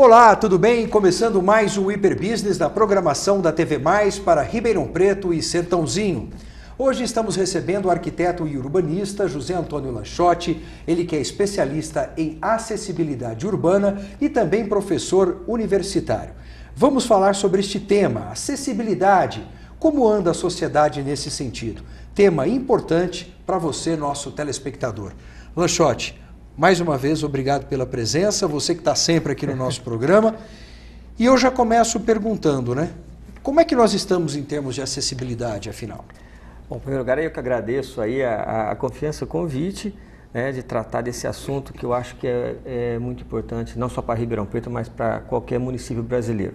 Olá, tudo bem? Começando mais um Hiperbusiness da programação da TV Mais para Ribeirão Preto e Sertãozinho. Hoje estamos recebendo o arquiteto e urbanista José Antônio Lanchotti, ele que é especialista em acessibilidade urbana e também professor universitário. Vamos falar sobre este tema, acessibilidade, como anda a sociedade nesse sentido. Tema importante para você, nosso telespectador. Lanchotti, mais uma vez, obrigado pela presença, você que está sempre aqui no nosso programa. E eu já começo perguntando, né? Como é que nós estamos em termos de acessibilidade, afinal? Bom, em primeiro lugar, eu que agradeço aí a confiança, o convite, né, de tratar desse assunto que eu acho que é muito importante, não só para Ribeirão Preto, mas para qualquer município brasileiro.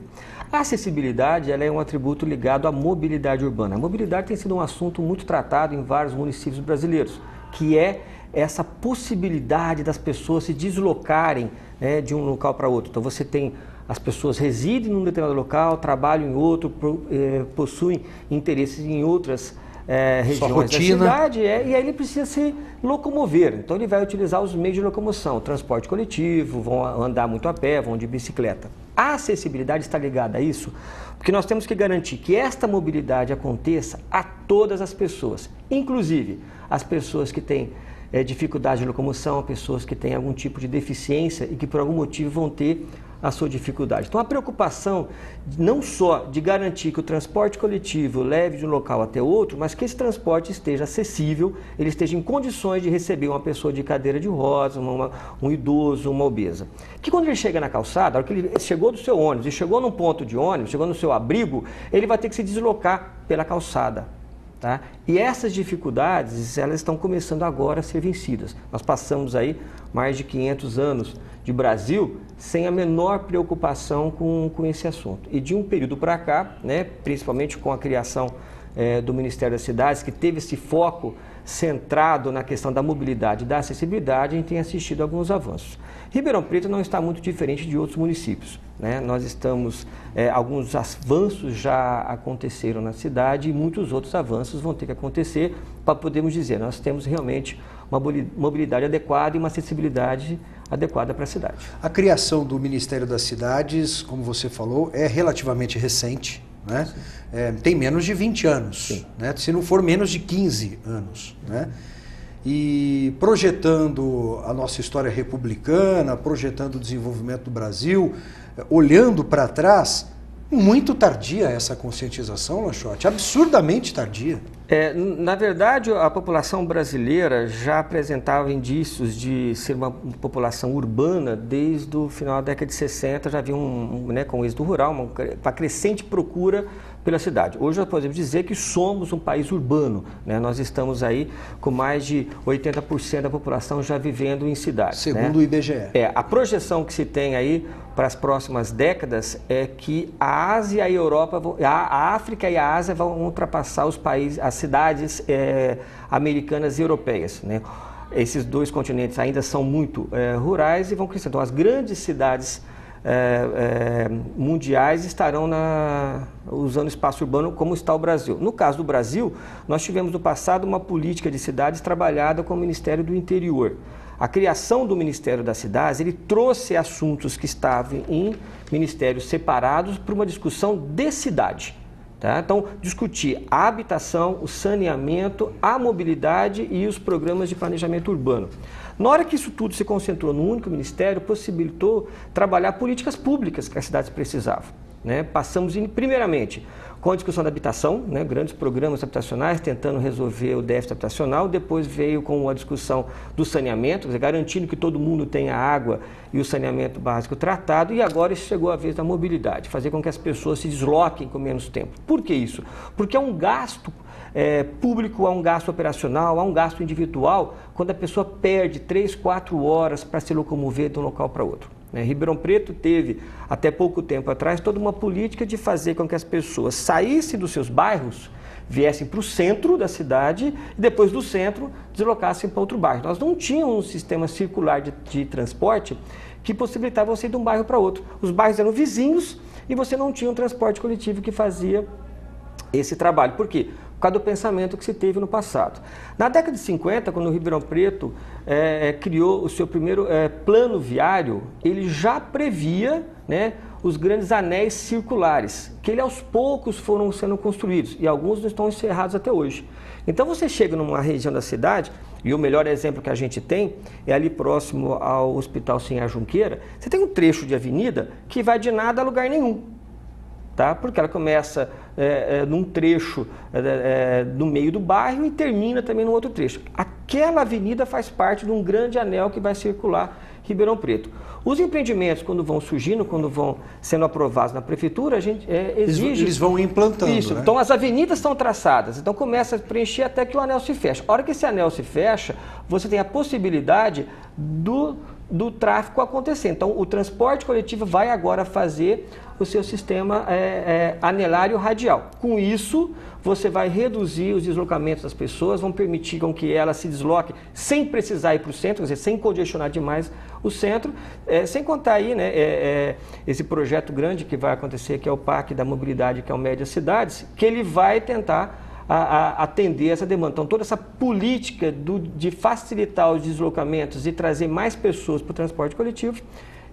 A acessibilidade ela é um atributo ligado à mobilidade urbana. A mobilidade tem sido um assunto muito tratado em vários municípios brasileiros, que é essa possibilidade das pessoas se deslocarem, né, de um local para outro. Então você tem, as pessoas residem num determinado local, trabalham em outro, possuem interesses em outras regiões da cidade, e aí ele precisa se locomover. Então ele vai utilizar os meios de locomoção, transporte coletivo, vão andar muito a pé, vão de bicicleta. A acessibilidade está ligada a isso, porque nós temos que garantir que esta mobilidade aconteça a todas as pessoas, inclusive as pessoas que têm dificuldade de locomoção, pessoas que têm algum tipo de deficiência e que por algum motivo vão ter a sua dificuldade. Então a preocupação não só de garantir que o transporte coletivo leve de um local até outro, mas que esse transporte esteja acessível, ele esteja em condições de receber uma pessoa de cadeira de rodas, um idoso, uma obesa. Que quando ele chega na calçada, a hora que ele chegou do seu ônibus e chegou num ponto de ônibus, chegou no seu abrigo, ele vai ter que se deslocar pela calçada. Tá? E essas dificuldades, elas estão começando agora a ser vencidas. Nós passamos aí mais de 500 anos de Brasil sem a menor preocupação com esse assunto. E de um período para cá, né, principalmente com a criação do Ministério das Cidades, que teve esse foco centrado na questão da mobilidade e da acessibilidade, a gente tem assistido a alguns avanços. Ribeirão Preto não está muito diferente de outros municípios, né? Nós estamos, alguns avanços já aconteceram na cidade e muitos outros avanços vão ter que acontecer para podermos dizer, nós temos realmente uma mobilidade adequada e uma acessibilidade adequada para a cidade. A criação do Ministério das Cidades, como você falou, é relativamente recente, né? Tem menos de 20 anos, né? Se não for menos de 15 anos, né? E projetando a nossa história republicana, projetando o desenvolvimento do Brasil, olhando para trás, muito tardia essa conscientização, Lanchotti, absurdamente tardia. Na verdade, a população brasileira já apresentava indícios de ser uma população urbana desde o final da década de 60, já havia com o êxodo rural, uma crescente procura pela cidade. Hoje nós podemos dizer que somos um país urbano, né? Nós estamos aí com mais de 80% da população já vivendo em cidades. Segundo o IBGE. A projeção que se tem aí para as próximas décadas é que a Ásia e a Europa, a África e a Ásia vão ultrapassar os países, as cidades americanas e europeias, né? Esses dois continentes ainda são muito rurais e vão crescer. Então as grandes cidades mundiais estarão usando espaço urbano como está o Brasil. No caso do Brasil, nós tivemos no passado uma política de cidades trabalhada com o Ministério do Interior. A criação do Ministério das Cidades, ele trouxe assuntos que estavam em ministérios separados para uma discussão de cidade. Tá? Então, discutir a habitação, o saneamento, a mobilidade e os programas de planejamento urbano. Na hora que isso tudo se concentrou num único ministério, possibilitou trabalhar políticas públicas que as cidades precisavam, né? Passamos, primeiramente, com a discussão da habitação, né? Grandes programas habitacionais tentando resolver o déficit habitacional. Depois veio com a discussão do saneamento, garantindo que todo mundo tenha água e o saneamento básico tratado. E agora chegou a vez da mobilidade, fazer com que as pessoas se desloquem com menos tempo. Por que isso? Porque é um gasto público, há um gasto operacional, há um gasto individual, quando a pessoa perde 3, 4 horas para se locomover de um local para outro. Ribeirão Preto teve, até pouco tempo atrás, toda uma política de fazer com que as pessoas saíssem dos seus bairros, viessem para o centro da cidade e depois do centro deslocassem para outro bairro. Nós não tínhamos um sistema circular de transporte que possibilitava você ir de um bairro para outro. Os bairros eram vizinhos e você não tinha um transporte coletivo que fazia esse trabalho. Por quê? Por causa do pensamento que se teve no passado. Na década de 50, quando o Ribeirão Preto criou o seu primeiro plano viário, ele já previa, né, os grandes anéis circulares, que ele aos poucos foram sendo construídos, e alguns não estão encerrados até hoje. Então você chega numa região da cidade, e o melhor exemplo que a gente tem é ali próximo ao Hospital Sinhá Junqueira, você tem um trecho de avenida que vai de nada a lugar nenhum. Tá? Porque ela começa num trecho no meio do bairro e termina também num outro trecho. Aquela avenida faz parte de um grande anel que vai circular Ribeirão Preto. Os empreendimentos, quando vão surgindo, quando vão sendo aprovados na prefeitura, a gente exige... Eles vão implantando, isso, né? Então as avenidas estão traçadas, então começa a preencher até que o anel se fecha. A hora que esse anel se fecha, você tem a possibilidade do tráfego acontecer. Então o transporte coletivo vai agora fazer o seu sistema anelário radial. Com isso, você vai reduzir os deslocamentos das pessoas, vão permitir com que elas se desloquem sem precisar ir para o centro, quer dizer, sem congestionar demais o centro, sem contar aí, né, esse projeto grande que vai acontecer, que é o Parque da Mobilidade, que é o Média Cidades, que ele vai tentar atender essa demanda. Então, toda essa política de facilitar os deslocamentos e trazer mais pessoas para o transporte coletivo,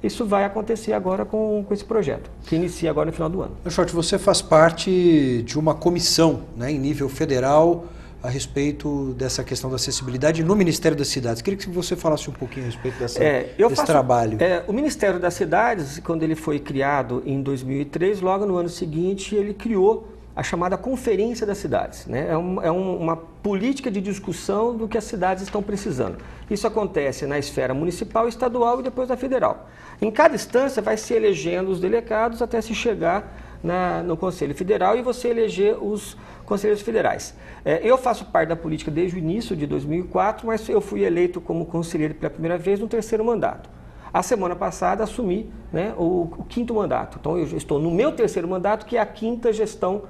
isso vai acontecer agora com esse projeto, que inicia agora no final do ano. Lachott, você faz parte de uma comissão, né, em nível federal a respeito dessa questão da acessibilidade no Ministério das Cidades. Queria que você falasse um pouquinho a respeito desse trabalho. O Ministério das Cidades, quando ele foi criado em 2003, logo no ano seguinte, ele criou a chamada Conferência das Cidades, né? É uma política de discussão do que as cidades estão precisando. Isso acontece na esfera municipal, estadual e depois da federal. Em cada instância vai se elegendo os delegados até se chegar no Conselho Federal e você eleger os conselheiros federais. Eu faço parte da política desde o início de 2004, mas eu fui eleito como conselheiro pela primeira vez no 3º mandato. A semana passada assumi, né, o 5º mandato. Então eu estou no meu 3º mandato, que é a 5ª gestão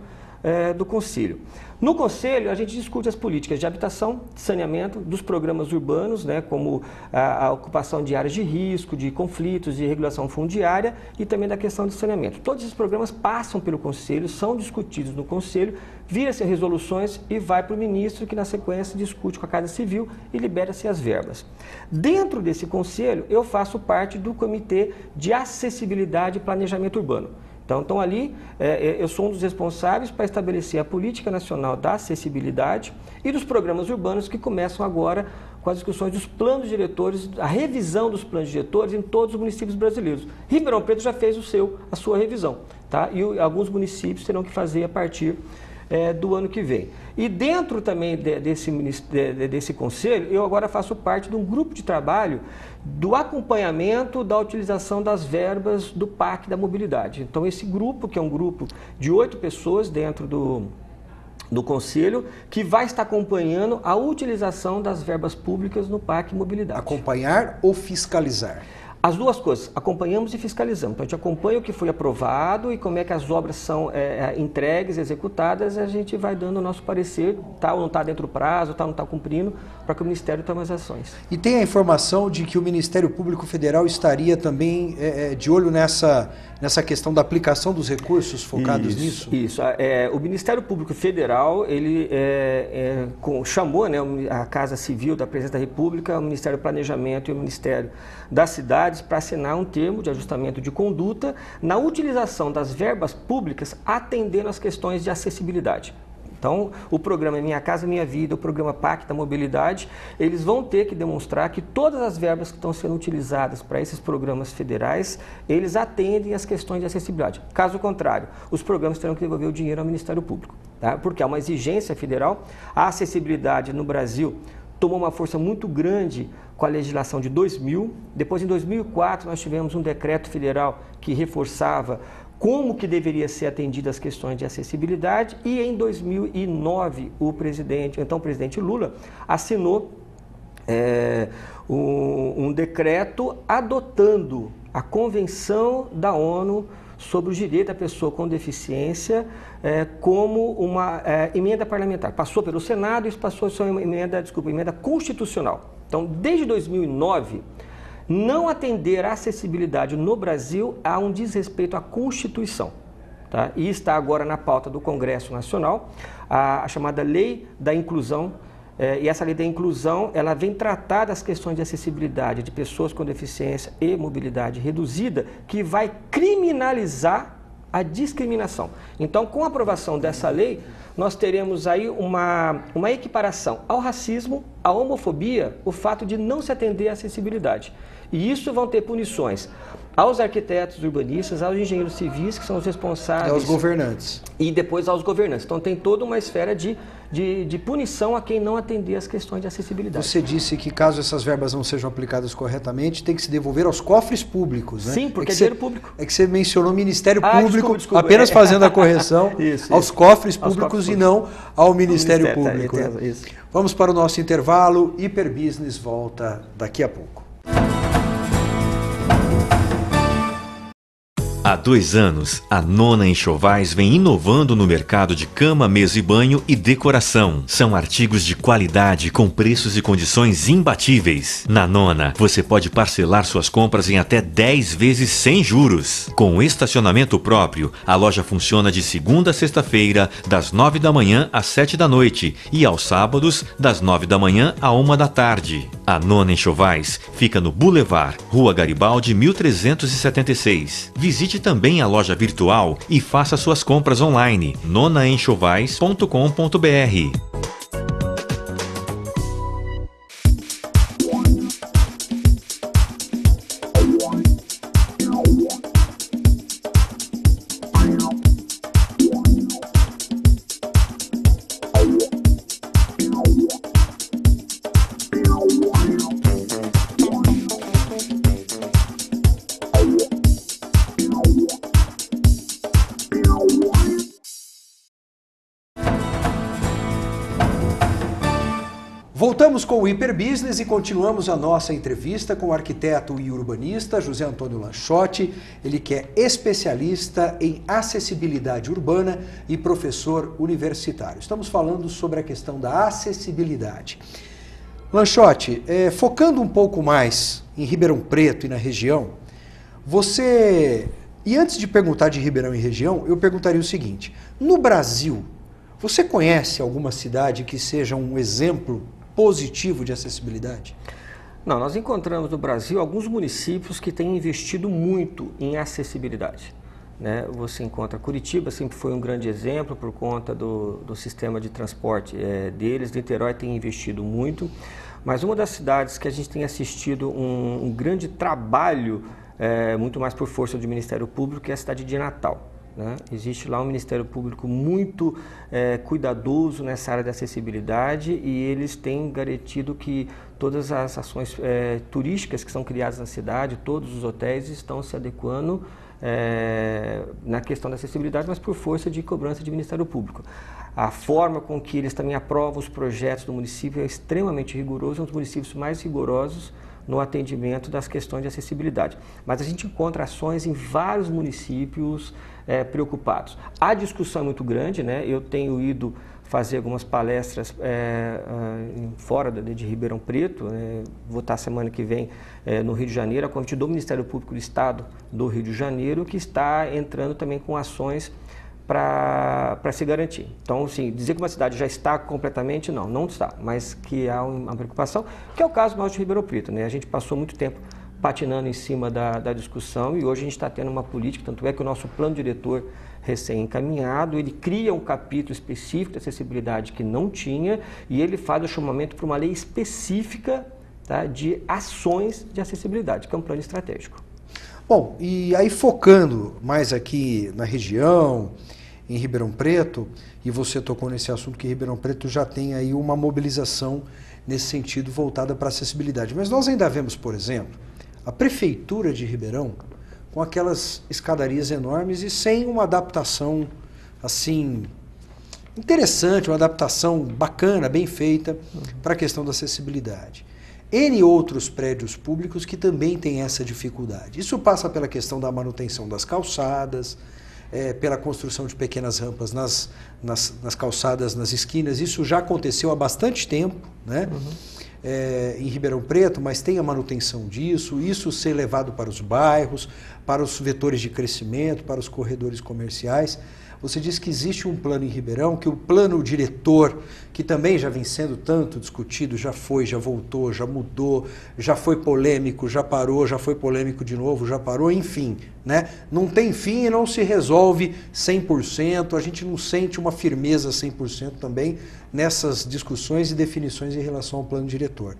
do Conselho. No Conselho, a gente discute as políticas de habitação, de saneamento, dos programas urbanos, né, como a ocupação de áreas de risco, de conflitos, de regulação fundiária e também da questão de saneamento. Todos esses programas passam pelo Conselho, são discutidos no Conselho, vira-se resoluções e vai para o ministro, que na sequência discute com a Casa Civil e libera-se as verbas. Dentro desse Conselho, eu faço parte do Comitê de Acessibilidade e Planejamento Urbano. Então ali, eu sou um dos responsáveis para estabelecer a Política Nacional da Acessibilidade e dos programas urbanos que começam agora com as discussões dos planos diretores, a revisão dos planos diretores em todos os municípios brasileiros. Ribeirão Preto já fez a sua revisão, tá? E alguns municípios terão que fazer a partir do ano que vem. E dentro também desse conselho, eu agora faço parte de um grupo de trabalho do acompanhamento da utilização das verbas do PAC da Mobilidade. Então esse grupo, que é um grupo de 8 pessoas dentro do Conselho, que vai estar acompanhando a utilização das verbas públicas no PAC Mobilidade. Acompanhar ou fiscalizar? As duas coisas, acompanhamos e fiscalizamos. Então a gente acompanha o que foi aprovado e como é que as obras são entregues, executadas, e a gente vai dando o nosso parecer, tá ou não está dentro do prazo, tá ou não está cumprindo, para que o Ministério tome as ações. E tem a informação de que o Ministério Público Federal estaria também de olho nessa questão da aplicação dos recursos focados nisso? Isso. O Ministério Público Federal, ele chamou, né, a Casa Civil da Presidência da República, o Ministério do Planejamento e o Ministério das Cidades para assinar um termo de ajustamento de conduta na utilização das verbas públicas atendendo às questões de acessibilidade. Então, o programa Minha Casa Minha Vida, o programa PAC da Mobilidade, eles vão ter que demonstrar que todas as verbas que estão sendo utilizadas para esses programas federais, eles atendem às questões de acessibilidade. Caso contrário, os programas terão que devolver o dinheiro ao Ministério Público, tá? Porque há uma exigência federal. A acessibilidade no Brasil tomou uma força muito grande com a legislação de 2000. Depois, em 2004, nós tivemos um decreto federal que reforçava como que deveria ser atendida as questões de acessibilidade, e em 2009 o então presidente Lula assinou um decreto adotando a Convenção da ONU sobre o direito da pessoa com deficiência como uma emenda parlamentar. Passou pelo Senado e isso passou a ser uma emenda constitucional. Então, desde 2009, não atender à acessibilidade no Brasil há um desrespeito à Constituição. tá? E está agora na pauta do Congresso Nacional, a chamada Lei da Inclusão. E essa lei da inclusão, ela vem tratar das questões de acessibilidade de pessoas com deficiência e mobilidade reduzida, que vai criminalizar a discriminação. Então, com a aprovação dessa lei, nós teremos aí uma equiparação ao racismo, à homofobia, o fato de não se atender à acessibilidade. E isso vão ter punições aos arquitetos urbanistas, aos engenheiros civis, que são os responsáveis. Aos governantes. E depois aos governantes. Então tem toda uma esfera de punição a quem não atender às questões de acessibilidade. Você disse que caso essas verbas não sejam aplicadas corretamente, tem que se devolver aos cofres públicos, né? Sim, porque é dinheiro público. É que você mencionou Ministério Público, desculpa. apenas fazendo a correção aos cofres Aos públicos cofres e não ao Ministério Público. Público. Né? Isso. Vamos para o nosso intervalo. Hiperbusiness volta daqui a pouco. Há 2 anos, a Nona Enxovais vem inovando no mercado de cama, mesa e banho e decoração. São artigos de qualidade com preços e condições imbatíveis. Na Nona, você pode parcelar suas compras em até 10 vezes sem juros. Com estacionamento próprio, a loja funciona de segunda a sexta-feira, das 9 da manhã às 7 da noite e aos sábados, das 9 da manhã à 1 da tarde. A Nona Enxovais fica no Boulevard, Rua Garibaldi, 1376. Visite também a loja virtual e faça suas compras online, nonaenxovais.com.br. Voltamos com o Hiperbusiness e continuamos a nossa entrevista com o arquiteto e urbanista José Antônio Lanchotti, ele que é especialista em acessibilidade urbana e professor universitário. Estamos falando sobre a questão da acessibilidade. Lanchotti, focando um pouco mais em Ribeirão Preto e na região, e antes de perguntar de Ribeirão e região, eu perguntaria o seguinte: no Brasil, você conhece alguma cidade que seja um exemplo positivo de acessibilidade? Não, nós encontramos no Brasil alguns municípios que têm investido muito em acessibilidade. Né? Você encontra Curitiba, sempre foi um grande exemplo por conta do sistema de transporte deles. Niterói tem investido muito, mas uma das cidades que a gente tem assistido um grande trabalho, muito mais por força do Ministério Público, é a cidade de Natal. Né? Existe lá um Ministério Público muito cuidadoso nessa área de acessibilidade e eles têm garantido que todas as ações turísticas que são criadas na cidade, todos os hotéis estão se adequando na questão da acessibilidade, mas por força de cobrança de Ministério Público. A forma com que eles também aprovam os projetos do município é extremamente rigoroso, é um dos municípios mais rigorosos no atendimento das questões de acessibilidade. Mas a gente encontra ações em vários municípios preocupados. A discussão é muito grande, né? Eu tenho ido fazer algumas palestras fora de Ribeirão Preto, vou estar semana que vem no Rio de Janeiro, a convite do Ministério Público do Estado do Rio de Janeiro, que está entrando também com ações para se garantir. Então, assim, dizer que uma cidade já está completamente, não está, mas que há uma preocupação, que é o caso nosso de Ribeirão Preto, né? A gente passou muito tempo patinando em cima da discussão e hoje a gente está tendo uma política, tanto é que o nosso plano diretor recém-encaminhado, ele cria um capítulo específico de acessibilidade que não tinha e ele faz o chamamento para uma lei específica, tá, de ações de acessibilidade, que é um plano estratégico. Bom, e aí focando mais aqui na região, em Ribeirão Preto, e você tocou nesse assunto que Ribeirão Preto já tem aí uma mobilização nesse sentido voltada para a acessibilidade. Mas nós ainda vemos, por exemplo, a Prefeitura de Ribeirão com aquelas escadarias enormes e sem uma adaptação assim interessante, uma adaptação bacana, bem feita para a questão da acessibilidade. N outros prédios públicos que também têm essa dificuldade. Isso passa pela questão da manutenção das calçadas, pela construção de pequenas rampas nas calçadas, nas esquinas. Isso já aconteceu há bastante tempo, né? em Ribeirão Preto, mas tem a manutenção disso, isso ser levado para os bairros, para os vetores de crescimento, para os corredores comerciais. Você disse que existe um plano em Ribeirão, que o plano diretor, que também já vem sendo tanto discutido, já foi, já voltou, já mudou, já foi polêmico, já parou, já foi polêmico de novo, já parou, enfim, né? Não tem fim e não se resolve 100%, a gente não sente uma firmeza 100% também nessas discussões e definições em relação ao plano diretor.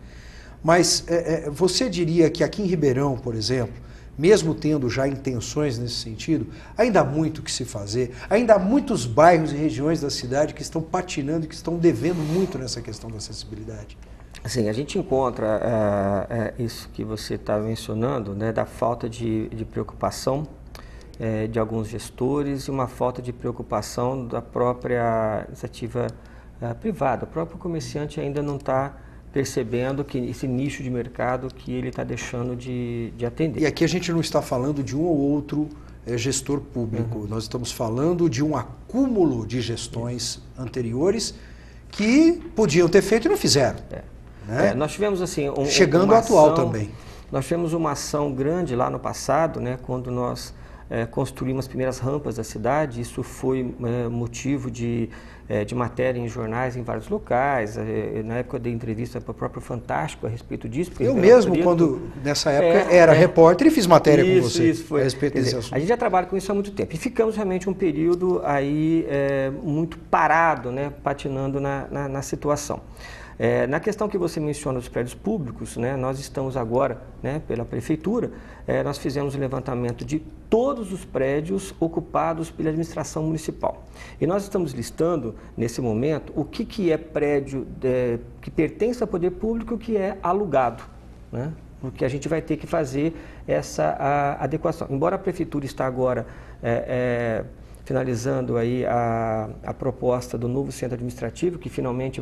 Mas você diria que aqui em Ribeirão, por exemplo, mesmo tendo já intenções nesse sentido, ainda há muito o que se fazer, ainda há muitos bairros e regiões da cidade que estão patinando e que estão devendo muito nessa questão da acessibilidade. Sim, a gente encontra isso que você está mencionando, né, da falta de preocupação de alguns gestores e uma falta de preocupação da própria iniciativa privada. O próprio comerciante ainda não está percebendo que esse nicho de mercado que ele está deixando de atender. E aqui a gente não está falando de um ou outro gestor público, nós estamos falando de um acúmulo de gestões anteriores que podiam ter feito e não fizeram. Né? Nós tivemos assim... Chegando ao atual também. Nós tivemos uma ação grande lá no passado, né, quando nós construímos as primeiras rampas da cidade. Isso foi motivo de matéria em jornais em vários locais. Na época eu dei entrevista para o próprio Fantástico a respeito disso. Eu mesmo, nessa época, era repórter e fiz matéria com você a respeito desse assunto. A gente já trabalha com isso há muito tempo. E ficamos realmente um período aí muito parado, né, patinando na situação. Na questão que você menciona dos prédios públicos, né, nós estamos agora, né, pela Prefeitura, nós fizemos o levantamento de todos os prédios ocupados pela administração municipal. E nós estamos listando, nesse momento, o que é prédio que pertence ao poder público e o que é alugado, né? Porque a gente vai ter que fazer essa adequação. Embora a Prefeitura está agora finalizando aí a proposta do novo centro administrativo, que finalmente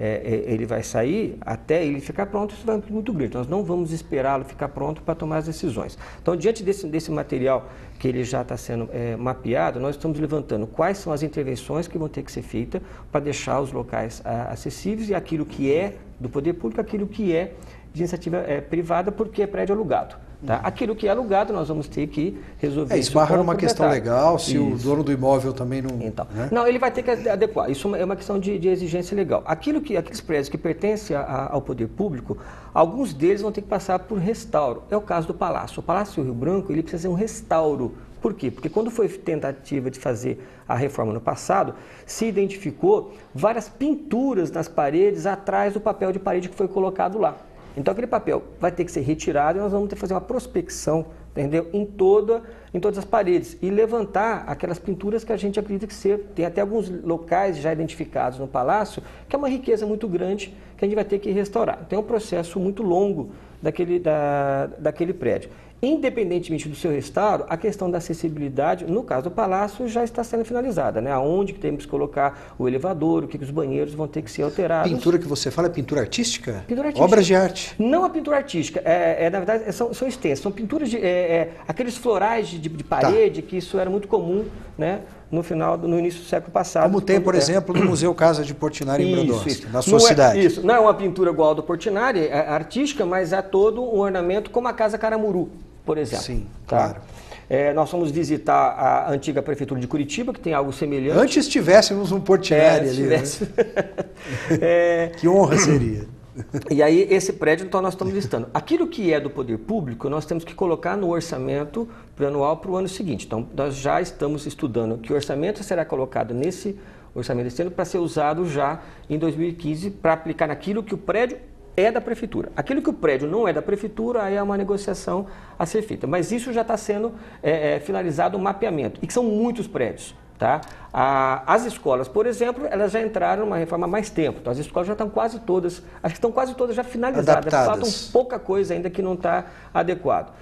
ele vai sair, até ele ficar pronto, isso vai ser muito grande. Nós não vamos esperá-lo ficar pronto para tomar as decisões. Então, diante desse material que ele já está sendo mapeado, nós estamos levantando quais são as intervenções que vão ter que ser feitas para deixar os locais acessíveis e aquilo que é do poder público, aquilo que é de iniciativa privada, porque é prédio alugado. Tá? Aquilo que é alugado, nós vamos ter que resolver isso. Esbarra numa questão legal, se o dono do imóvel também não... Então, né? Não, ele vai ter que adequar. Isso é uma questão de exigência legal. Aqueles prédios que pertencem ao poder público, alguns deles vão ter que passar por restauro. É o caso do Palácio. O Palácio Rio Branco, ele precisa ser um restauro. Por quê? Porque quando foi tentativa de fazer a reforma no passado, se identificou várias pinturas nas paredes atrás do papel de parede que foi colocado lá. Então aquele papel vai ter que ser retirado e nós vamos ter que fazer uma prospecção, entendeu? Em todas as paredes e levantar aquelas pinturas que a gente acredita que tem até alguns locais já identificados no Palácio, que é uma riqueza muito grande que a gente vai ter que restaurar. Então é um processo muito longo daquele prédio. Independentemente do seu restauro, a questão da acessibilidade, no caso do Palácio, já está sendo finalizada, né? Aonde que temos que colocar o elevador, o que os banheiros vão ter que ser alterados. Pintura que você fala é pintura artística? Pintura artística. Obras de arte? Não a pintura artística, na verdade são extensas, são pinturas aqueles florais de parede, que isso era muito comum, né? No início do século passado. Como tem, por exemplo, no Museu Casa de Portinari em Brodowski, na sua cidade. Isso, não é uma pintura igual ao do Portinari, é artística, mas há todo um ornamento como a Casa Caramuru, por exemplo. Sim, tá? claro. Nós fomos visitar a antiga prefeitura de Curitiba, que tem algo semelhante. Antes tivéssemos um Portinari ali, né? Que honra seria. E aí, esse prédio, então, nós estamos listando. Aquilo que é do poder público, nós temos que colocar no orçamento anual para o ano seguinte. Então, nós já estamos estudando que orçamento será colocado nesse orçamento desse ano para ser usado já em 2015 para aplicar naquilo que o prédio é da prefeitura. Aquilo que o prédio não é da prefeitura, aí é uma negociação a ser feita. Mas isso já está sendo finalizado o mapeamento, e que são muitos prédios. Tá? As escolas, por exemplo, elas já entraram numa reforma há mais tempo. Então, as escolas já estão quase todas, acho que estão quase todas já finalizadas. Faltam pouca coisa ainda que não está adequado.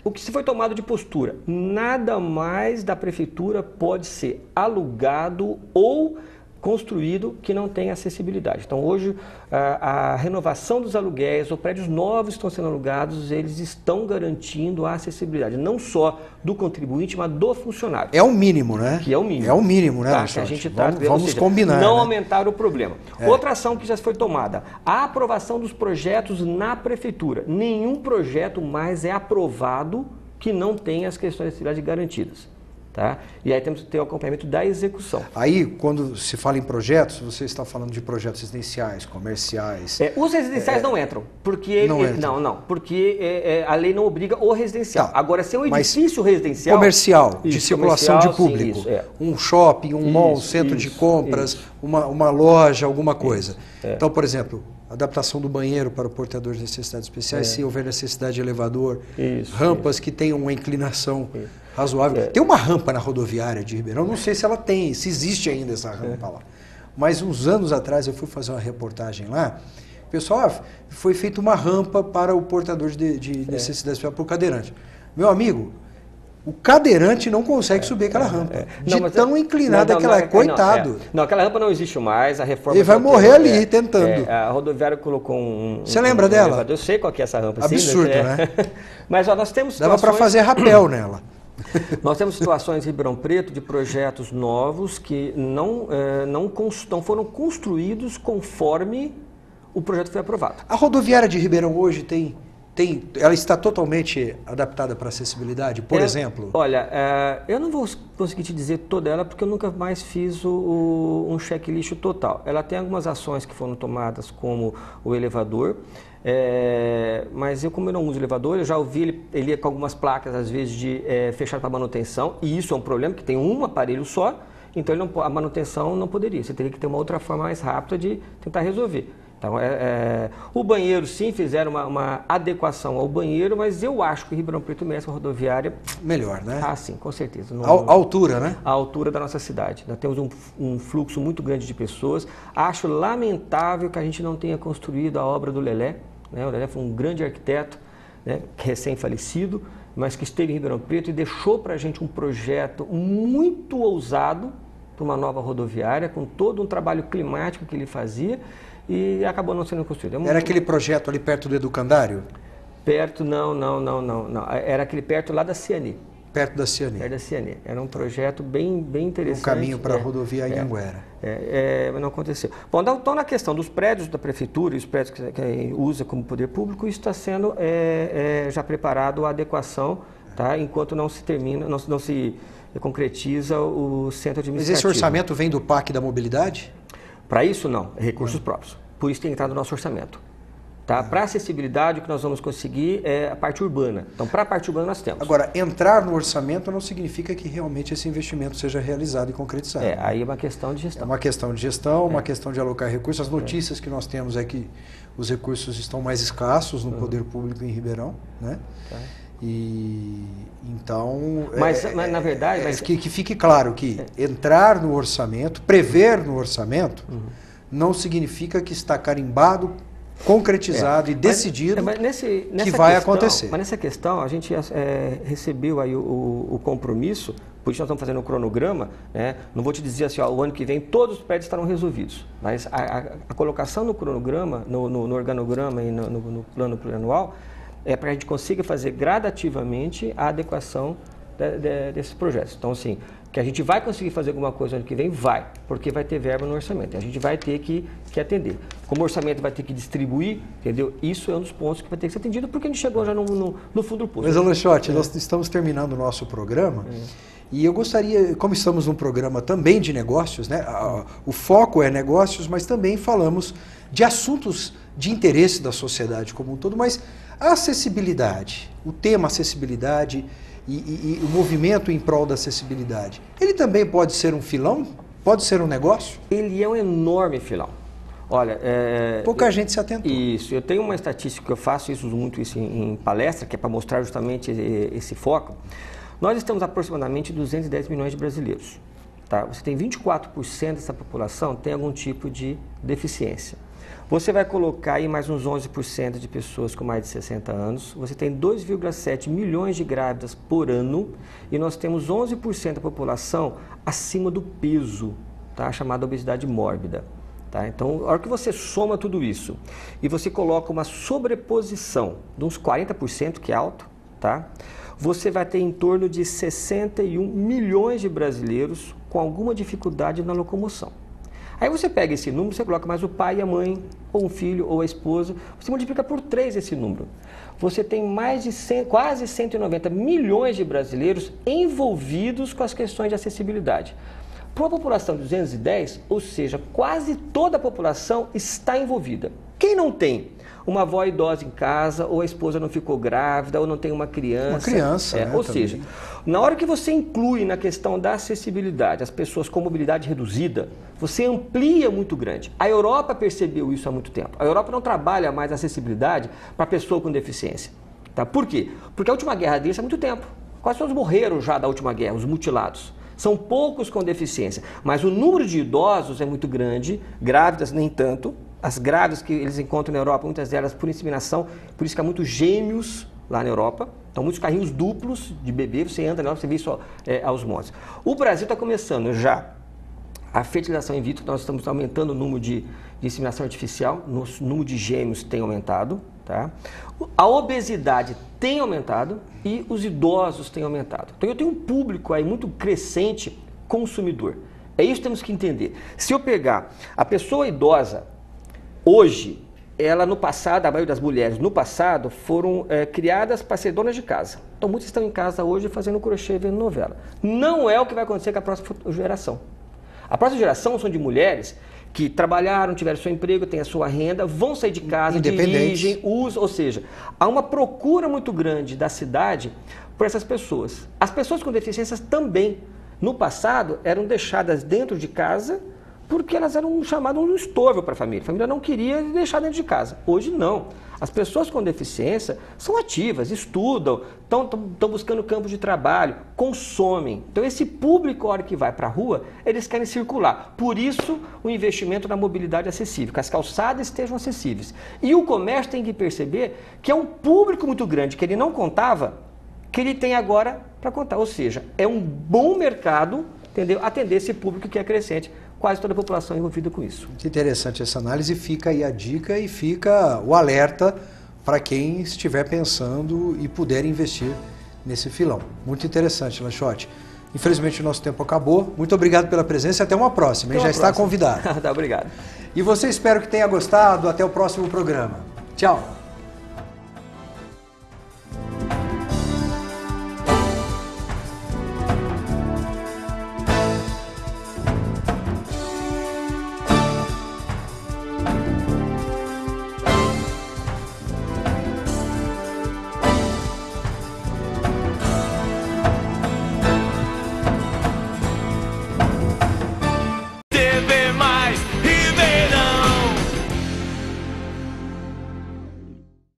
O que se foi tomado de postura? Nada mais da prefeitura pode ser alugado ou construído que não tem acessibilidade. Então, hoje, a renovação dos aluguéis ou prédios novos que estão sendo alugados, eles estão garantindo a acessibilidade, não só do contribuinte, mas do funcionário. É o mínimo, né? Que é o mínimo. É o mínimo, né, tá, que a gente trata, vamos combinar. Não né? aumentar o problema. Outra ação que já foi tomada, a aprovação dos projetos na prefeitura. Nenhum projeto mais é aprovado que não tenha as questões de acessibilidade garantidas. Tá? E aí temos que ter o acompanhamento da execução. Aí, quando se fala em projetos, você está falando de projetos residenciais, comerciais. Os residenciais não entram, porque porque a lei não obriga o residencial. Tá, Agora, se é um edifício residencial... Comercial, de circulação de público. Sim, um shopping, um mall, centro de compras, uma loja, alguma coisa. Então, por exemplo, adaptação do banheiro para o portador de necessidades especiais, se houver necessidade de elevador, rampas que tenham uma inclinação razoável. Tem uma rampa na rodoviária de Ribeirão, não sei se ela tem, se existe ainda essa rampa lá. Mas uns anos atrás eu fui fazer uma reportagem lá, pessoal, foi feita uma rampa para o portador de necessidades especiais, para o cadeirante. Meu amigo, o cadeirante não consegue subir aquela rampa. Tão inclinada que ela é, coitado. Não, aquela rampa não existe mais, a reforma... Ele vai morrer ali, tentando. A rodoviária colocou Você lembra dela? Eu sei qual que é essa rampa. Absurdo, né? Mas ó, nós temos situações... Dava para fazer rapel nela. Nós temos situações em Ribeirão Preto de projetos novos que não foram construídos conforme o projeto foi aprovado. A rodoviária de Ribeirão hoje ela está totalmente adaptada para acessibilidade, por exemplo? Olha, eu não vou conseguir te dizer toda ela porque eu nunca mais fiz um checklist total. Ela tem algumas ações que foram tomadas, como o elevador, mas como eu não uso elevador, eu já ouvi ele com algumas placas, às vezes, de fechado para manutenção, e isso é um problema, que tem um aparelho só, então a manutenção não poderia. Você teria que ter uma outra forma mais rápida de tentar resolver. Então, o banheiro, sim, fizeram uma adequação ao banheiro, mas eu acho que Ribeirão Preto merece uma rodoviária... Melhor, né? Ah, sim, com certeza. A altura, né? A altura da nossa cidade. Nós temos um fluxo muito grande de pessoas. Acho lamentável que a gente não tenha construído a obra do Lelé. Né? O Lelé foi um grande arquiteto, né, recém-falecido, mas que esteve em Ribeirão Preto e deixou para a gente um projeto muito ousado para uma nova rodoviária, com todo um trabalho climático que ele fazia, e acabou não sendo construído. Era aquele projeto ali perto do Educandário? Perto, não. Era aquele perto lá da Ciani. Perto da Ciani. Perto da Ciani. Era um projeto bem interessante. Um caminho para a rodovia Anhanguera. Mas não aconteceu. Bom, então na questão dos prédios da prefeitura e os prédios que usa como poder público, isso está sendo já preparado a adequação, tá? Enquanto não se termina, não se concretiza o centro administrativo. Mas esse orçamento vem do PAC da mobilidade? Para isso, não. É recursos próprios. Por isso tem que entrar no nosso orçamento. Tá? Para acessibilidade, o que nós vamos conseguir é a parte urbana. Então, para a parte urbana, nós temos. Agora, entrar no orçamento não significa que realmente esse investimento seja realizado e concretizado. Aí é uma questão de gestão. É uma questão de gestão, uma questão de alocar recursos. As notícias que nós temos é que os recursos estão mais escassos no poder público em Ribeirão, né? E então, mas na verdade, que fique claro que entrar no orçamento, prever no orçamento, não significa que está carimbado, concretizado e decidido que vai acontecer. Mas nessa questão, a gente recebeu aí o compromisso, por isso nós estamos fazendo o cronograma, né? Não vou te dizer assim, o ano que vem todos os prédios estarão resolvidos, mas a colocação no cronograma, no organograma e no plano plurianual, para que a gente consiga fazer gradativamente a adequação desses projetos. Então, assim, que a gente vai conseguir fazer alguma coisa ano que vem, vai, porque vai ter verba no orçamento. A gente vai ter que atender. Como o orçamento vai ter que distribuir, entendeu? Isso é um dos pontos que vai ter que ser atendido, porque a gente chegou já no fundo do poço. Mas, Lanchotti, nós estamos terminando o nosso programa. E eu gostaria, como estamos num programa também de negócios, né? O foco é negócios, mas também falamos de assuntos de interesse da sociedade como um todo, mas a acessibilidade, o tema acessibilidade e o movimento em prol da acessibilidade, ele também pode ser um filão? Pode ser um negócio? Ele é um enorme filão. Olha, pouca gente se atentou. Isso, eu tenho uma estatística, eu faço muito isso em palestra, que é para mostrar justamente esse foco. Nós estamos aproximadamente 210 milhões de brasileiros. Tá? Você tem 24% dessa população tem algum tipo de deficiência. Você vai colocar aí mais uns 11% de pessoas com mais de 60 anos. Você tem 2,7 milhões de grávidas por ano e nós temos 11% da população acima do peso. tá? Chamada obesidade mórbida. Tá? Então, a hora que você soma tudo isso e você coloca uma sobreposição de uns 40%, que é alto, tá? Você vai ter em torno de 61 milhões de brasileiros com alguma dificuldade na locomoção. Aí você pega esse número, você coloca mais o pai e a mãe, ou um filho, ou a esposa, você multiplica por 3 esse número. Você tem mais de quase 190 milhões de brasileiros envolvidos com as questões de acessibilidade. Para uma população de 210, ou seja, quase toda a população está envolvida. Quem não tem uma avó idosa em casa, ou a esposa não ficou grávida, ou não tem uma criança. Uma criança, né, ou seja, na hora que você inclui na questão da acessibilidade as pessoas com mobilidade reduzida, você amplia muito grande. A Europa percebeu isso há muito tempo. A Europa não trabalha mais a acessibilidade para pessoa com deficiência. Tá? Por quê? Porque a última guerra deles há muito tempo. Quase todos morreram já da última guerra, os mutilados. São poucos com deficiência, mas o número de idosos é muito grande, grávidas nem tanto. As grávidas que eles encontram na Europa, muitas delas por inseminação, por isso que há muitos gêmeos lá na Europa. Então, muitos carrinhos duplos de bebê, você entra na Europa, você vê isso aos montes. O Brasil está começando já a fertilização in vitro, nós estamos aumentando o número de inseminação artificial, o número de gêmeos tem aumentado. Tá? A obesidade tem aumentado e os idosos têm aumentado. Então eu tenho um público aí muito crescente consumidor. É isso que temos que entender. Se eu pegar a pessoa idosa, hoje, ela no passado, a maioria das mulheres no passado foram criadas para ser donas de casa. Então muitos estão em casa hoje fazendo crochê, vendo novela. Não é o que vai acontecer com a próxima geração. A próxima geração são de mulheres que trabalharam, tiveram seu emprego, têm a sua renda, vão sair de casa, dirigem, usam, ou seja, há uma procura muito grande da cidade por essas pessoas. As pessoas com deficiências também, no passado, eram deixadas dentro de casa porque elas eram chamadas um estorvo para a família. A família não queria deixar dentro de casa. Hoje não. As pessoas com deficiência são ativas, estudam, estão buscando campos de trabalho, consomem. Então esse público, a hora que vai para a rua, eles querem circular. Por isso o investimento na mobilidade acessível, que as calçadas estejam acessíveis. E o comércio tem que perceber que é um público muito grande, que ele não contava, que ele tem agora para contar. Ou seja, é um bom mercado, entendeu? Atender esse público que é crescente. Quase toda a população envolvida com isso. Que interessante essa análise, fica aí a dica e fica o alerta para quem estiver pensando e puder investir nesse filão. Muito interessante, Lanchotti. Infelizmente o nosso tempo acabou. Muito obrigado pela presença e até uma próxima. Já está convidado. Tá, obrigado. E você, espero que tenha gostado. Até o próximo programa. Tchau.